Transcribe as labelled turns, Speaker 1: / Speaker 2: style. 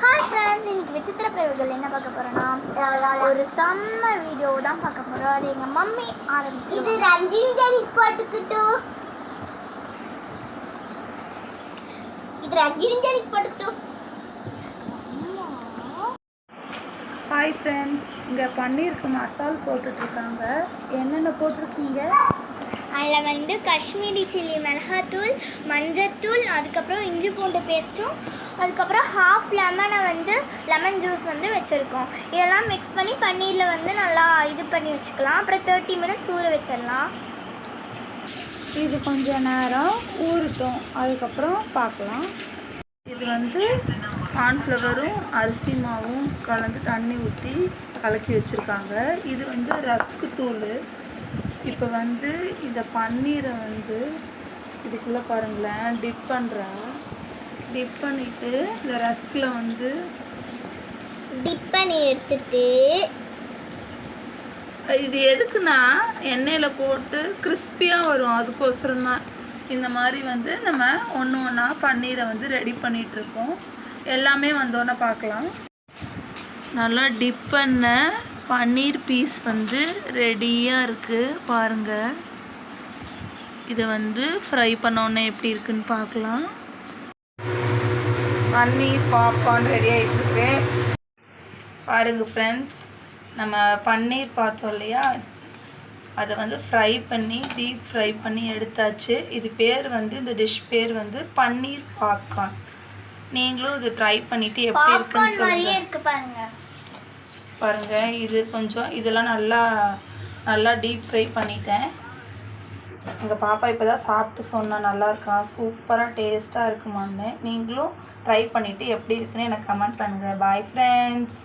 Speaker 1: Hi friends, இன்னைக்கு விசித்திர பிறவிகள் என்ன பார்க்க போறோம்னா ஒரு செம்ம வீடியோ தான் பார்க்க போறோம். அது எங்க மம்மி ஆரம்பிச்சு இது ரஞ்சினி போட்டுக்கிட்டோம்.
Speaker 2: ஹாய் ஃப்ரெண்ட்ஸ், இங்கே பன்னீருக்கு மசால் போட்டுட்ருக்காங்க. என்னென்ன போட்டிருக்கீங்க?
Speaker 1: அதில் வந்து காஷ்மீரி சில்லி மிளகாத்தூள், மஞ்சத்தூள், அதுக்கப்புறம் இஞ்சி பூண்டு பேஸ்ட்டும், அதுக்கப்புறம் ஹாஃப் லெமனை வந்து லெமன் ஜூஸ் வந்து வச்சுருக்கோம். இதெல்லாம் மிக்ஸ் பண்ணி பன்னீரில் வந்து நல்லா இது பண்ணி வச்சுக்கலாம். அப்புறம் 30 மினிட்ஸ் ஊற வச்சிடலாம்.
Speaker 2: இது கொஞ்சம் நேரம் ஊறட்டும், அதுக்கப்புறம் பார்க்கலாம். இது வந்து கார்ன்ஃப்ளவரும் அரிசி மாவும் கலந்து தண்ணி ஊற்றி கலக்கி வச்சுருக்காங்க. இது வந்து ரஸ்க்கு தூள். இப்போ வந்து இந்த பன்னீரை வந்து இதுக்குள்ளே பாருங்களேன் டிப் பண்ணிவிட்டு இந்த ரஸ்கில் வந்து
Speaker 1: டிப் பண்ணி எடுத்துட்டு
Speaker 2: இது எதுக்குன்னா எண்ணெயில் போட்டு கிறிஸ்பியாக வரும். அதுக்கோசரம் தான் இந்த மாதிரி வந்து நம்ம ஒன்று ஒன்றா பன்னீரை வந்து ரெடி பண்ணிகிட்ருக்கோம். எல்லாமே வந்தோன்னே பார்க்கலாம். நல்லா டிப் பண்ண பன்னீர் பீஸ் வந்து ரெடியாக இருக்குது பாருங்கள். இதை வந்து ஃப்ரை பண்ணோன்னே எப்படி இருக்குன்னு பார்க்கலாம். பன்னீர் பாப்கார்ன் ரெடி ஆகிட்டுருக்கு பாருங்கள் ஃப்ரெண்ட்ஸ். நம்ம பன்னீர் பார்த்தோம் இல்லையா, அதை வந்து ஃப்ரை பண்ணி டீப் ஃப்ரை பண்ணி எடுத்தாச்சு. இது பேர் வந்து இந்த டிஷ் பேர் வந்து பன்னீர் பாப்கார்ன். நீங்களும் இது ட்ரை பண்ணிவிட்டு எப்படி இருக்குன்னு சொல்லுங்கள். பாருங்கள், இது கொஞ்சம் இதெல்லாம் நல்லா டீப் ஃப்ரை பண்ணிட்டேன். எங்கள் பாப்பா இப்போ தான் சாப்பிட்டு சொன்னால் நல்லா இருக்கான், சூப்பராக டேஸ்ட்டாக இருக்குமான்னு. நீங்களும் ட்ரை பண்ணிவிட்டு எப்படி இருக்குன்னு எனக்கு கமெண்ட் பண்ணுங்கள். Bye friends.